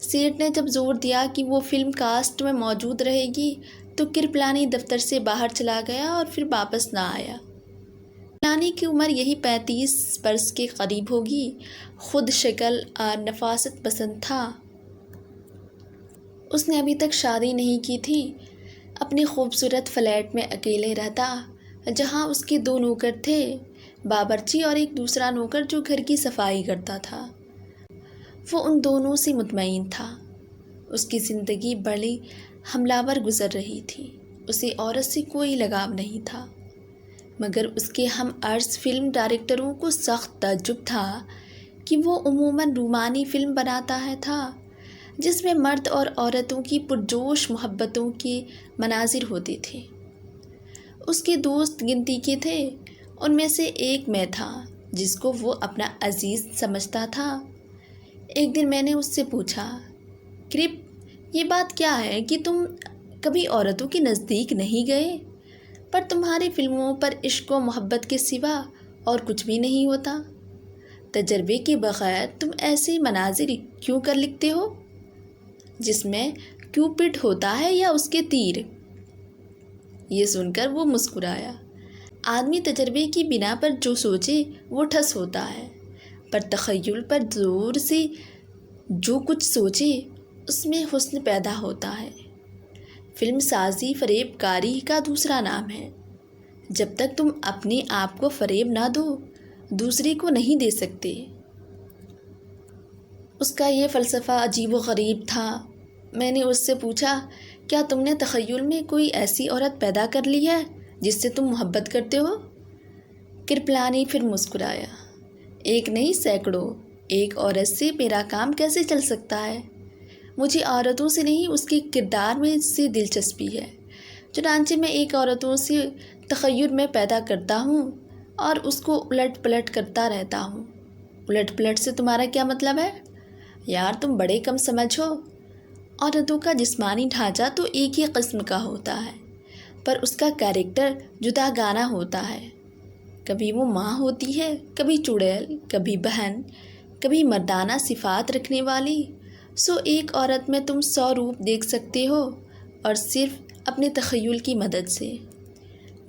Set نے جب زور دیا کہ وہ فلم کاسٹ میں موجود رہے گی تو کرپلانی دفتر سے باہر چلا گیا اور پھر واپس نہ آیا۔ کرپلانی کی عمر یہی 35 برس کے قریب ہوگی۔ خود شکل اور نفاست پسند تھا۔ اس نے ابھی تک شادی نہیں کی تھی۔ اپنی خوبصورت فلیٹ میں اکیلے رہتا، جہاں اس کے 2 نوکر تھے، باورچی اور ایک دوسرا نوکر جو گھر کی صفائی کرتا تھا۔ وہ ان دونوں سے مطمئن تھا۔ اس کی زندگی بڑی حملہ ور گزر رہی تھی۔ اسے عورت سے کوئی لگاؤ نہیں تھا، مگر اس کے ہم عرض فلم ڈائریکٹروں کو سخت تعجب تھا کہ وہ عموماً رومانی فلم بناتا تھا جس میں مرد اور عورتوں کی پرجوش محبتوں کے مناظر ہوتے تھے۔ اس کے دوست گنتی کے تھے، ان میں سے ایک میں تھا جس کو وہ اپنا عزیز سمجھتا تھا۔ ایک دن میں نے اس سے پوچھا، کرپ، یہ بات کیا ہے کہ تم کبھی عورتوں کے نزدیک نہیں گئے؟ پر تمہاری فلموں پر عشق و محبت کے سوا اور کچھ بھی نہیں ہوتا۔ تجربے کے بغیر تم ایسے مناظر کیوں کر لکھتے ہو جس میں کیوپڈ ہوتا ہے یا اس کے تیر؟ یہ سن کر وہ مسکرایا۔ آدمی تجربے کی بنا پر جو سوچے وہ ٹھس ہوتا ہے، پر تخیل پر زور سے جو کچھ سوچے اس میں حسن پیدا ہوتا ہے۔ فلم سازی فریب کاری کا دوسرا نام ہے۔ جب تک تم اپنے آپ کو فریب نہ دو، دوسرے کو نہیں دے سکتے۔ اس کا یہ فلسفہ عجیب و غریب تھا۔ میں نے اس سے پوچھا، کیا تم نے تخیل میں کوئی ایسی عورت پیدا کر لی ہے جس سے تم محبت کرتے ہو؟ کرپلانی پھر مسکرایا۔ ایک نہیں، سینکڑوں۔ ایک عورت سے میرا کام کیسے چل سکتا ہے؟ مجھے عورتوں سے نہیں، اس کے کردار میں سے دلچسپی ہے۔ چنانچہ میں ایک عورتوں سے تخیل میں پیدا کرتا ہوں اور اس کو الٹ پلٹ کرتا رہتا ہوں۔ الٹ پلٹ سے تمہارا کیا مطلب ہے؟ یار تم بڑے کم سمجھ ہو۔ عورتوں کا جسمانی ڈھانچہ تو ایک ہی قسم کا ہوتا ہے، پر اس کا کیریکٹر جدا گانا ہوتا ہے۔ کبھی وہ ماں ہوتی ہے، کبھی چڑیل، کبھی بہن، کبھی مردانہ صفات رکھنے والی۔ ایک عورت میں تم 100 روپ دیکھ سکتے ہو، اور صرف اپنے تخیل کی مدد سے۔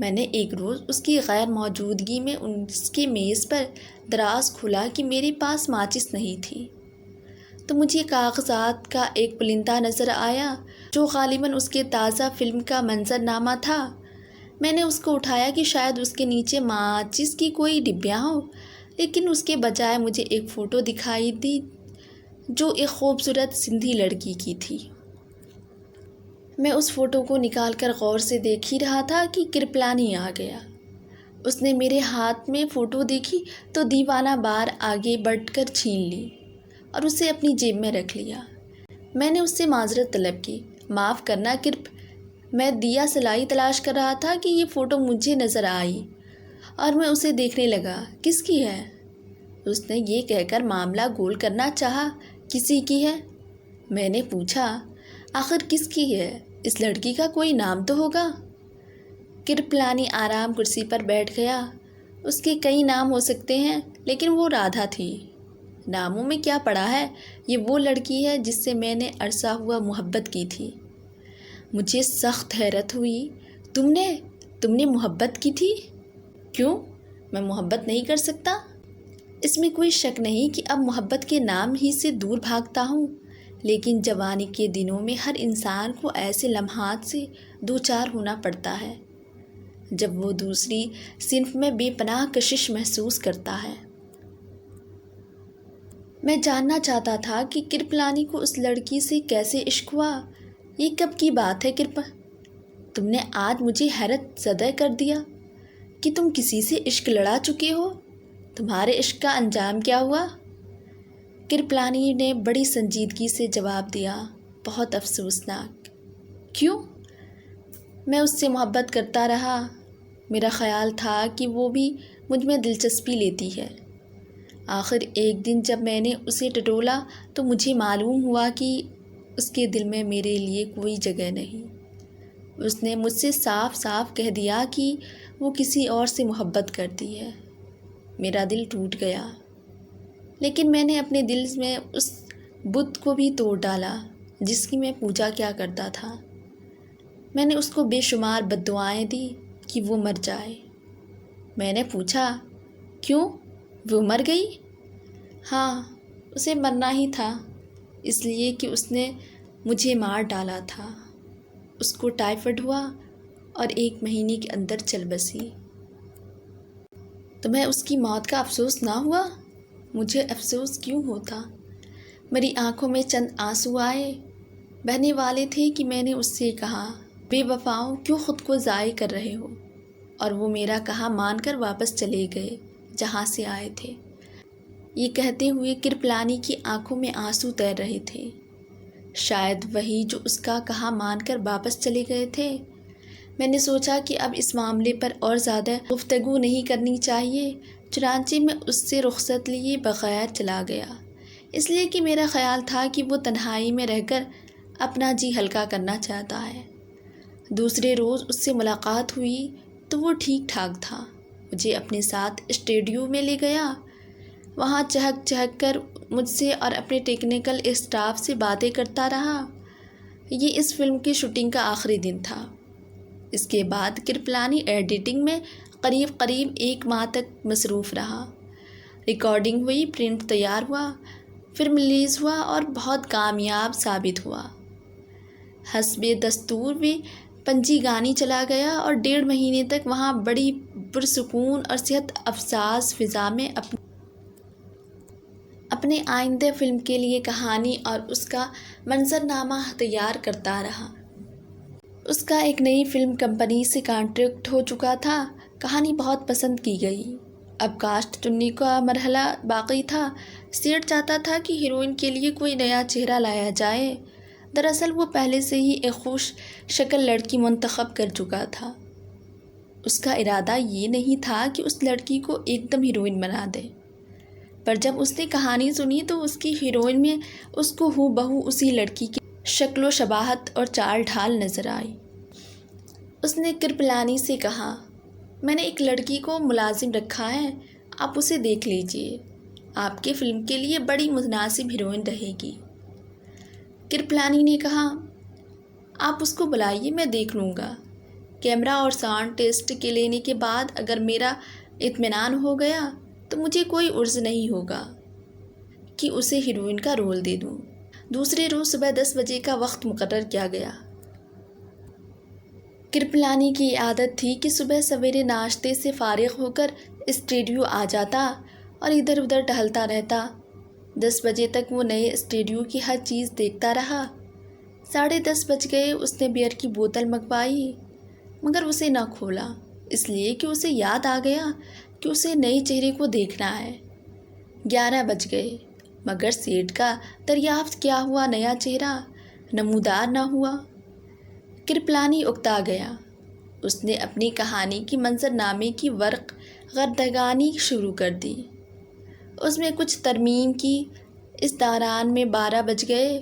میں نے ایک روز اس کی غیر موجودگی میں اس کے میز پر دراز کھولا کہ میرے پاس ماچس نہیں تھی، تو مجھے کاغذات کا ایک پلندہ نظر آیا جو غالباً اس کے تازہ فلم کا منظر نامہ تھا۔ میں نے اس کو اٹھایا کہ شاید اس کے نیچے ماچس کی کوئی ڈبیاں ہوں، لیکن اس کے بجائے مجھے ایک فوٹو دکھائی دی جو ایک خوبصورت سندھی لڑکی کی تھی۔ میں اس فوٹو کو نکال کر غور سے دیکھ ہی رہا تھا کہ کرپلانی آ گیا۔ اس نے میرے ہاتھ میں فوٹو دیکھی تو دیوانہ بار آگے بڑھ کر چھین لی اور اسے اپنی جیب میں رکھ لیا۔ میں نے اس سے معذرت طلب کی، معاف کرنا کرپ، میں دیا سلائی تلاش کر رہا تھا کہ یہ فوٹو مجھے نظر آئی اور میں اسے دیکھنے لگا۔ کس کی ہے؟ اس نے یہ کہہ کر معاملہ گول کرنا چاہا، کسی کی ہے؟ میں نے پوچھا، آخر کس کی ہے؟ اس لڑکی کا کوئی نام تو ہوگا۔ کرپلانی آرام کرسی پر بیٹھ گیا۔ اس کے کئی نام ہو سکتے ہیں، لیکن وہ رادھا تھی۔ ناموں میں کیا پڑا ہے؟ یہ وہ لڑکی ہے جس سے میں نے عرصہ ہوا محبت کی تھی۔ مجھے سخت حیرت ہوئی۔ تم نے محبت کی تھی؟ کیوں؟ میں محبت نہیں کر سکتا؟ اس میں کوئی شک نہیں کہ اب محبت کے نام ہی سے دور بھاگتا ہوں، لیکن جوانی کے دنوں میں ہر انسان کو ایسے لمحات سے دوچار ہونا پڑتا ہے جب وہ دوسری صنف میں بے پناہ کشش محسوس کرتا ہے۔ میں جاننا چاہتا تھا کہ کرپلانی کو اس لڑکی سے کیسے عشق ہوا۔ یہ کب کی بات ہے کرپ؟ تم نے آج مجھے حیرت زدہ کر دیا کہ تم کسی سے عشق لڑا چکے ہو۔ تمہارے عشق کا انجام کیا ہوا؟ کرپلانی نے بڑی سنجیدگی سے جواب دیا، بہت افسوسناک۔ کیوں؟ میں اس سے محبت کرتا رہا۔ میرا خیال تھا کہ وہ بھی مجھ میں دلچسپی لیتی ہے۔ آخر ایک دن جب میں نے اسے ٹٹولا تو مجھے معلوم ہوا کہ اس کے دل میں میرے لیے کوئی جگہ نہیں۔ اس نے مجھ سے صاف صاف کہہ دیا کہ وہ کسی اور سے محبت کرتی ہے۔ میرا دل ٹوٹ گیا، لیکن میں نے اپنے دل میں اس بت کو بھی توڑ ڈالا جس کی میں پوجا کیا کرتا تھا۔ میں نے اس کو بے شمار بد دعائیں دی کہ وہ مر جائے۔ میں نے پوچھا، کیوں؟ وہ مر گئی؟ ہاں، اسے مرنا ہی تھا، اس لیے کہ اس نے مجھے مار ڈالا تھا۔ اس کو ٹائیفائڈ ہوا اور 1 مہینے کے اندر چل بسی۔ تمہیں اس کی موت کا افسوس نہ ہوا؟ مجھے افسوس کیوں ہوتا؟ میری آنکھوں میں چند آنسو آئے، بہنے والے تھے کہ میں نے اس سے کہا، بے وفاؤ کیوں خود کو ضائع کر رہے ہو؟ اور وہ میرا کہا مان کر واپس چلے گئے جہاں سے آئے تھے۔ یہ کہتے ہوئے کرپلانی کی آنکھوں میں آنسو تیر رہے تھے۔ شاید وہی جو اس کا کہا مان کر واپس چلے گئے تھے۔ میں نے سوچا کہ اب اس معاملے پر اور زیادہ گفتگو نہیں کرنی چاہیے، چنانچہ میں اس سے رخصت لیے بغیر چلا گیا، اس لیے کہ میرا خیال تھا کہ وہ تنہائی میں رہ کر اپنا جی ہلکا کرنا چاہتا ہے۔ دوسرے روز اس سے ملاقات ہوئی تو وہ ٹھیک ٹھاک تھا، مجھے اپنے ساتھ اسٹوڈیو میں لے گیا۔ وہاں چہک چہک کر مجھ سے اور اپنے ٹیکنیکل اسٹاف سے باتیں کرتا رہا۔ یہ اس فلم کی شوٹنگ کا آخری دن تھا۔ اس کے بعد کرپلانی ایڈیٹنگ میں قریب 1 ماہ تک مصروف رہا۔ ریکارڈنگ ہوئی، پرنٹ تیار ہوا، فلم ریلیز ہوا اور بہت کامیاب ثابت ہوا۔ حسب دستور وہ پنجی گانی چلا گیا اور 1.5 مہینے تک وہاں بڑی پرسکون اور صحت افزاز فضا میں اپنے آئندہ فلم کے لیے کہانی اور اس کا منظرنامہ تیار کرتا رہا۔ اس کا ایک نئی فلم کمپنی سے کانٹریکٹ ہو چکا تھا۔ کہانی بہت پسند کی گئی۔ اب کاسٹ چننے کا مرحلہ باقی تھا۔ سیٹ چاہتا تھا کہ ہیروئن کے لیے کوئی نیا چہرہ لایا جائے۔ دراصل وہ پہلے سے ہی ایک خوش شکل لڑکی منتخب کر چکا تھا۔ اس کا ارادہ یہ نہیں تھا کہ اس لڑکی کو ایک دم ہیروئن بنا دے، پر جب اس نے کہانی سنی تو اس کی ہیروئن میں اس کو ہو بہو اسی لڑکی کی شکل و شباہت اور چال ڈھال نظر آئی۔ اس نے کرپلانی سے کہا، میں نے ایک لڑکی کو ملازم رکھا ہے، آپ اسے دیکھ لیجئے، آپ کے فلم کے لیے بڑی مناسب ہیروئن رہے گی۔ کرپلانی نے کہا، آپ اس کو بلائیے، میں دیکھ لوں گا۔ کیمرہ اور ساؤنڈ ٹیسٹ کے لینے کے بعد اگر میرا اطمینان ہو گیا تو مجھے کوئی عرض نہیں ہوگا کہ اسے ہیروئن کا رول دے دوں۔ دوسرے روز صبح 10 بجے کا وقت مقرر کیا گیا۔ کرپلانی کی عادت تھی کہ صبح سویرے ناشتے سے فارغ ہو کر اسٹوڈیو آ جاتا اور ادھر ادھر ٹہلتا رہتا۔ 10 بجے تک وہ نئے اسٹوڈیو کی ہر چیز دیکھتا رہا۔ 10:30 بج گئے، اس نے بیئر کی بوتل منگوائی مگر اسے نہ کھولا، اس لیے کہ اسے یاد آ گیا کہ اسے نئے چہرے کو دیکھنا ہے۔ 11 بج گئے مگر سیٹ کا دریافت کیا ہوا نیا چہرہ نمودار نہ ہوا۔ کرپلانی اکتا گیا۔ اس نے اپنی کہانی کی منظرنامے کی ورق گردگانی شروع کر دی۔ اس میں کچھ ترمیم کی۔ اس دوران میں 12 بج گئے۔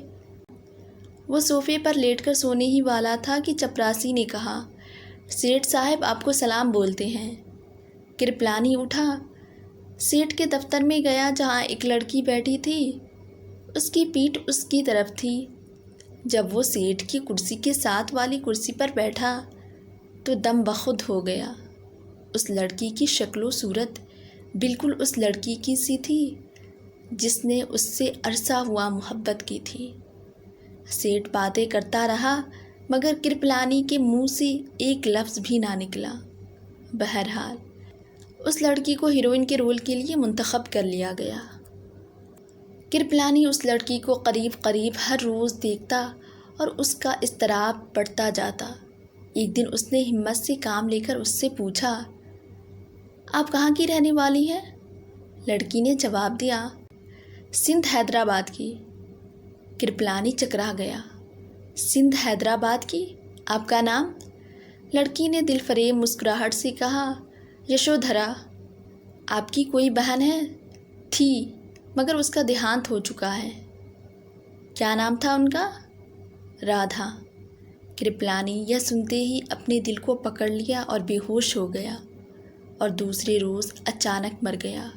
وہ صوفے پر لیٹ کر سونے ہی والا تھا کہ چپراسی نے کہا، سیٹ صاحب آپ کو سلام بولتے ہیں۔ کرپلانی اٹھا، سیٹ کے دفتر میں گیا جہاں ایک لڑکی بیٹھی تھی۔ اس کی پیٹھ اس کی طرف تھی۔ جب وہ سیٹ کی کرسی کے ساتھ والی کرسی پر بیٹھا تو دم بخود ہو گیا۔ اس لڑکی کی شکل و صورت بالکل اس لڑکی کی سی تھی جس نے اس سے عرصہ ہوا محبت کی تھی۔ سیٹ باتیں کرتا رہا مگر کرپلانی کے منہ سے ایک لفظ بھی نہ نکلا۔ بہرحال اس لڑکی کو ہیروئن کے رول کے لیے منتخب کر لیا گیا۔ کرپلانی اس لڑکی کو قریب ہر روز دیکھتا اور اس کا اضطراب بڑھتا جاتا۔ ایک دن اس نے ہمت سے کام لے کر اس سے پوچھا، آپ کہاں کی رہنے والی ہیں؟ لڑکی نے جواب دیا، سندھ حیدرآباد کی۔ کرپلانی چکرا گیا، سندھ حیدرآباد کی؟ آپ کا نام؟ لڑکی نے دل فریب مسکراہٹ سے کہا، یشودھرا۔ آپ کی کوئی بہن ہے؟ تھی مگر اس کا دیہانت ہو چکا ہے۔ کیا نام تھا ان کا؟ رادھا۔ کرپلانی یہ سنتے ہی اپنے دل کو پکڑ لیا اور بے ہوش ہو گیا اور دوسرے روز اچانک مر گیا۔